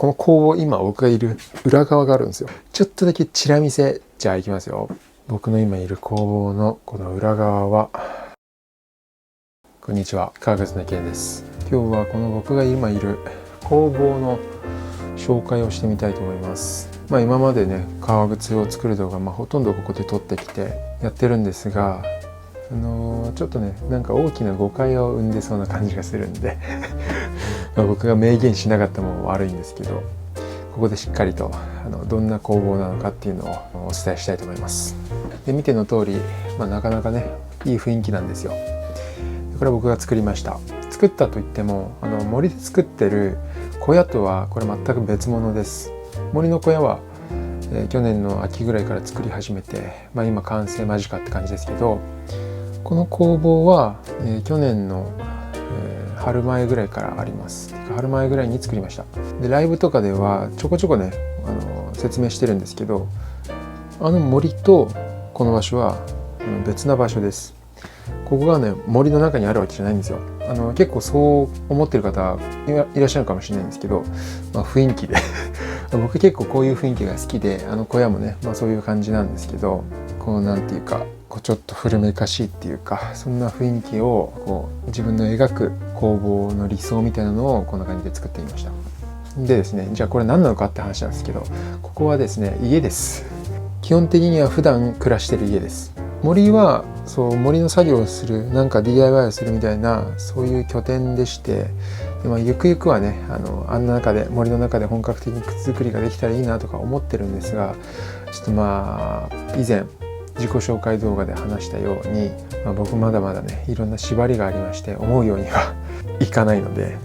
この工房、今僕がいる裏側があるんですよ。ちょっとだけチラ見せ。じゃあ行きますよ。僕の今いる工房のこの裏側は、こんにちは、川口の健です。今日はこの僕が今いる工房の紹介をしてみたいと思います。今までね、革靴を作る動画、ほとんどここで撮ってきてやってるんですが、ちょっとね、なんか大きな誤解を生んでそうな感じがするんで僕が明言しなかったもの悪いんですけど、ここでしっかりとどんな工房なのかっていうのをお伝えしたいと思います。で、見ての通り、なかなかね、いい雰囲気なんですよ。これは僕が作りました。作ったといっても森で作ってる小屋とはこれ全く別物です。森の小屋は、去年の秋ぐらいから作り始めて、今完成間近って感じですけど、この工房は、去年の、春前ぐらいからあります。春前ぐらいに作りました。で、ライブとかではちょこちょこね説明してるんですけど、森とこの場所は別な場所です。ここがね、森の中にあるわけじゃないんですよ。結構そう思ってる方いらっしゃるかもしれないんですけど、雰囲気で僕結構こういう雰囲気が好きで、小屋もね、そういう感じなんですけど、こうなんていうか、ちょっと古めかしいっていうか、そんな雰囲気を自分の描く工房の理想みたいなのをこんな感じで作ってみました。でですね、じゃあこれ何なのかって話なんですけど、ここはですね、家です。基本的には普段暮らしてる家です。森は森の作業をする、なんか DIY をするみたいな、そういう拠点でして、で、ゆくゆくはね、森の中で本格的に靴作りができたらいいなとか思ってるんですが、ちょっと以前自己紹介動画で話したように、僕まだまだね、いろんな縛りがありまして、思うようにはいかないので、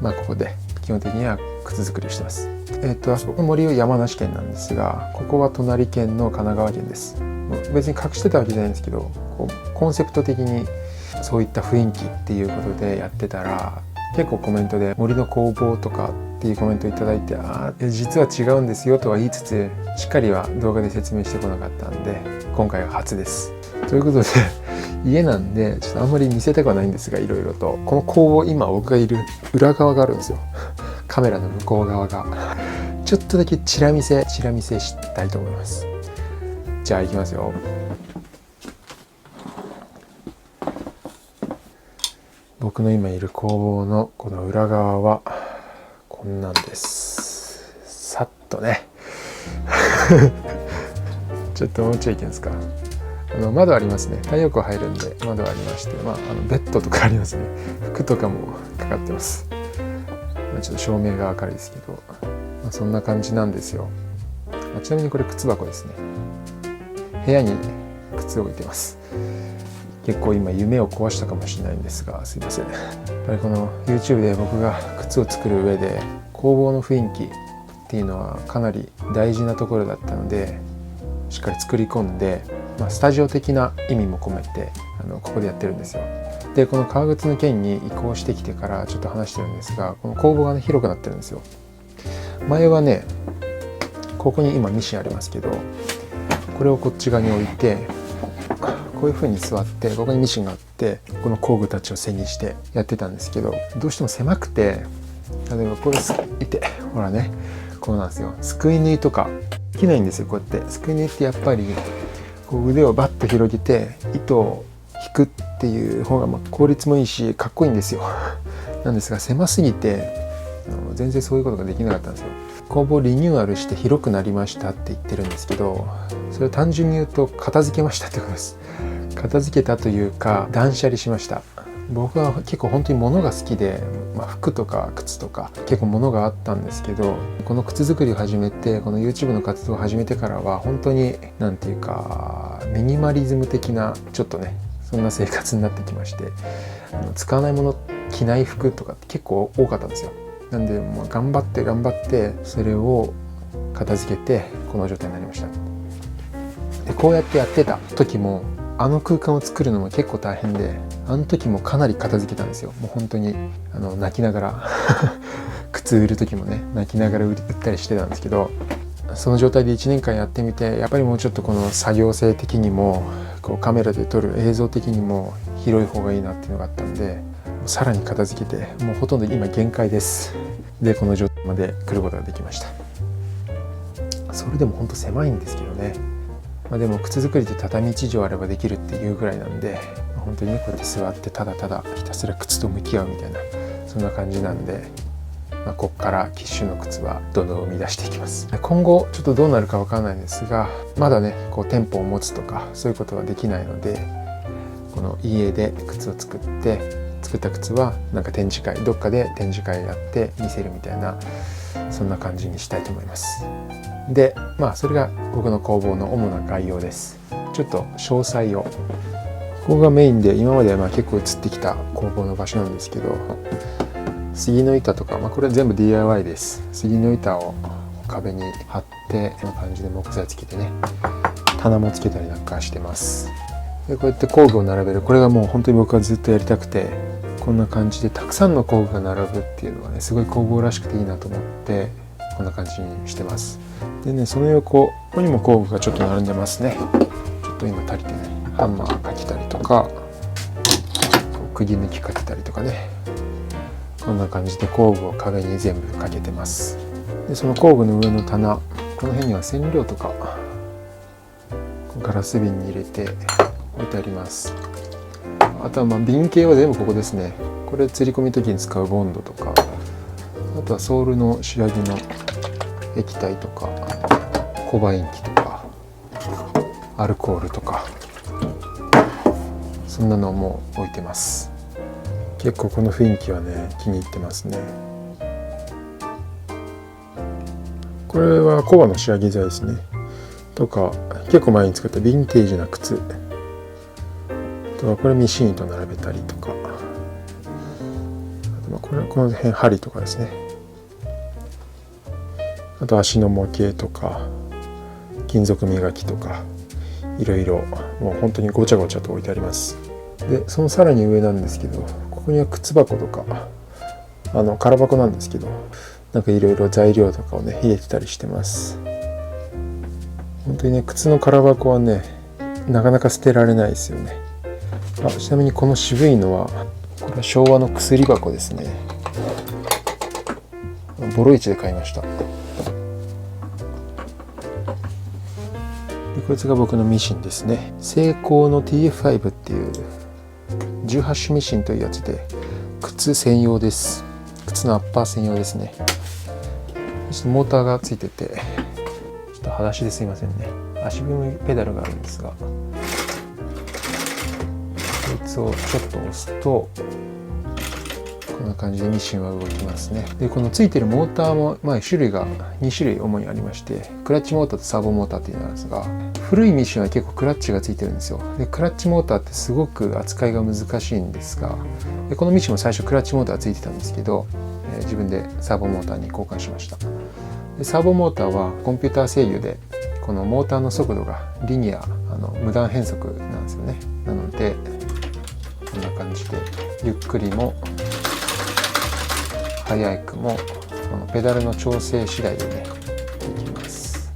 ここで基本的には靴作りをしてます。あそこの森は山梨県なんですが、ここは隣県の神奈川県です。別に隠してたわけじゃないんですけど、コンセプト的にそういった雰囲気っていうことでやってたら、結構コメントで森の工房とかっていうコメントをいただいて、実は違うんですよとは言いつつ、しっかりは動画で説明してこなかったんで、今回は初です。ということで家なんでちょっとあんまり見せたくはないんですが、いろいろとこの工房、今僕がいる裏側があるんですよ。カメラの向こう側がちょっとだけチラ見せしたいと思います。じゃあ行きますよ。僕の今いる工房のこの裏側はこんなんです。さっとねちょっともうちょいいけんですか。窓ありますね。太陽光入るんで窓ありまして、ベッドとかありますね。服とかもかかってます。ちょっと照明が明るいですけど、そんな感じなんですよ。ちなみにこれ靴箱ですね。部屋に靴を置いてます。結構今夢を壊したかもしれないんですが、すいません。やっぱりこの YouTube で僕が靴を作る上で工房の雰囲気っていうのはかなり大事なところだったので、しっかり作り込んで、スタジオ的な意味も込めてここでやってるんですよ。で、この革靴の件に移行してきてからちょっと話してるんですが、この工房がね、広くなってるんですよ。前はね、ここに今ミシンありますけど、これをこっち側に置いて、こういう風に座って、ここにミシンがあって、この工具たちを背にしてやってたんですけど、どうしても狭くて、例えばこれほらね、こうなんですよ。すくい縫いとかできないんですよ。こうやってすくい縫いってやっぱり腕をバッと広げて糸を引くっていう方が効率もいいしかっこいいんですよ。なんですが、狭すぎて全然そういうことができなかったんですよ。工房リニューアルして広くなりましたって言ってるんですけど、それを単純に言うと片付けましたってことです。片付けたというか断捨離しました。僕は結構本当に物が好きで、服とか靴とか結構物があったんですけど、この靴作りを始めて、この YouTube の活動を始めてからは本当になんていうかミニマリズム的なちょっとね、そんな生活になってきまして、使わないもの、着ない服とかって結構多かったんですよ。なんで頑張ってそれを片付けてこの状態になりました。で、こうやってやってた時も空間を作るのも結構大変で、時もかなり片付けたんですよ。もう本当に泣きながら靴売る時もね、泣きながら売ったりしてたんですけど、その状態で1年間やってみて、やっぱりもうちょっとこの作業性的にもカメラで撮る映像的にも広い方がいいなっていうのがあったんで、さらに片付けて、もうほとんど今限界です。でこの状態まで来ることができました。それでもほんと狭いんですけどね、でも靴作りって畳1畳あればできるっていうぐらいなんで、本当にねこうやって座ってただただひたすら靴と向き合うみたいな、そんな感じなんで、こっからキッシュの靴はどんどん生み出していきます。今後ちょっとどうなるかわからないんですが、まだねこう店舗を持つとかそういうことはできないので、この家で靴を作った靴はなんか展示会、どっかで展示会やって見せるみたいな、そんな感じにしたいと思います。でそれが僕の工房の主な概要です。ちょっと詳細を、ここがメインで今までは結構映ってきた工房の場所なんですけど、杉の板とか、これは全部 DIY です。杉の板を壁に貼って、こんな感じで木材つけてね、棚もつけたりなんかしてます。でこうやって工具を並べる、これがもう本当に僕はずっとやりたくて、こんな感じでたくさんの工具が並ぶっていうのはね、すごい工房らしくていいなと思って、こんな感じにしてます。でね、その横、ここにも工具がちょっと並んでますね。ちょっと今足りてない。ハンマーかけたりとか、釘抜きかけたりとかね、こんな感じで工具を壁に全部かけてます。でその工具の上の棚、この辺には染料とかガラス瓶に入れて置いてあります。あとは瓶系は全部ここですね。これ釣り込み時に使うボンドとか、あとはソールの仕上げの液体とか、コバインキとかアルコールとか、そんなのも置いてます。結構この雰囲気はね気に入ってますね。これはコバの仕上げ剤ですね。とか結構前に作ったヴィンテージな靴とか、これミシンと並べたりとか、あとこの辺針とかですね。あと足の模型とか金属磨きとか、いろいろもう本当にごちゃごちゃと置いてあります。でそのさらに上なんですけど、ここには靴箱とか空箱なんですけど、なんかいろいろ材料とかをね入れてたりしてます。本当にね靴の空箱はねなかなか捨てられないですよね。ちなみにこの渋いのは、これは昭和の薬箱ですね。ボロ市で買いました。でこいつが僕のミシンですね。セイコーの TF5 っていう18種ミシンというやつで、靴専用です。靴のアッパー専用ですね。ちょっとモーターがついてて、ちょっと裸足ですいませんね。足踏みペダルがあるんですが、こいつをちょっと押すとこんな感じでミシンは動きますね。でこのついてるモーターも、種類が2種類主にありまして、クラッチモーターとサーボモーターっていうのがあるんですが、古いミシンは結構クラッチがついてるんですよ。でクラッチモーターってすごく扱いが難しいんですが、でこのミシンも最初クラッチモーターがついてたんですけど、自分でサーボモーターに交換しました。でサーボモーターはコンピューター制御で、このモーターの速度がリニア、無断変速なんですよね。なのでこんな感じでゆっくりも速くも、このペダルの調整次第でねできます。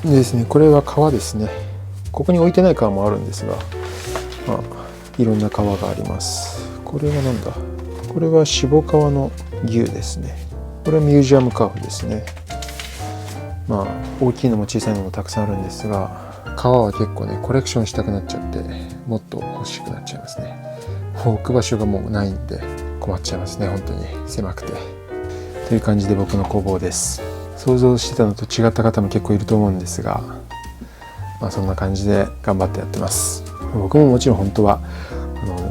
でですね、これは革ですね。ここに置いてない革もあるんですが、いろんな革があります。これはなんだ、これは渋皮の牛ですね。これはミュージアムカーフですね。大きいのも小さいのもたくさんあるんですが、革は結構ねコレクションしたくなっちゃって、もっと欲しくなっちゃいますね。置く場所がもうないんで困っちゃいますね。本当に狭くて。という感じで僕の工房です。想像してたのと違った方も結構いると思うんですが、そんな感じで頑張ってやってます。僕ももちろん本当は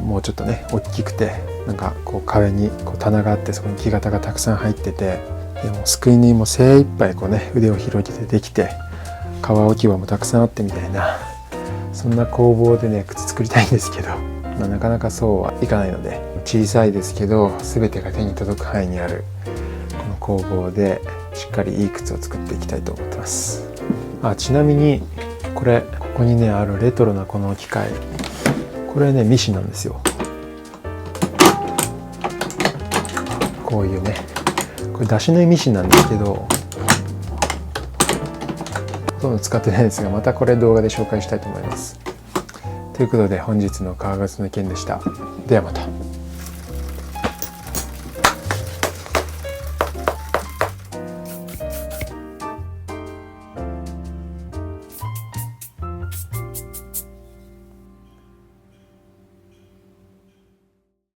もうちょっとね大きくて、なんかこう壁にこう棚があって、そこに木型がたくさん入ってて、でもすくい縫いも精一杯こうね腕を広げてできて、革置き場もたくさんあってみたいな、そんな工房でね靴作りたいんですけど、なかなかそうはいかないので、小さいですけど全てが手に届く範囲にあるこの工房でしっかりいい靴を作っていきたいと思ってます。ちなみにここにねあるレトロなこの機械、これねミシンなんですよ。こういうね、これ出し縫いミシンなんですけど、ほとんど使ってないですが、またこれ動画で紹介したいと思います。ということで本日の革靴の件でした。ではまた。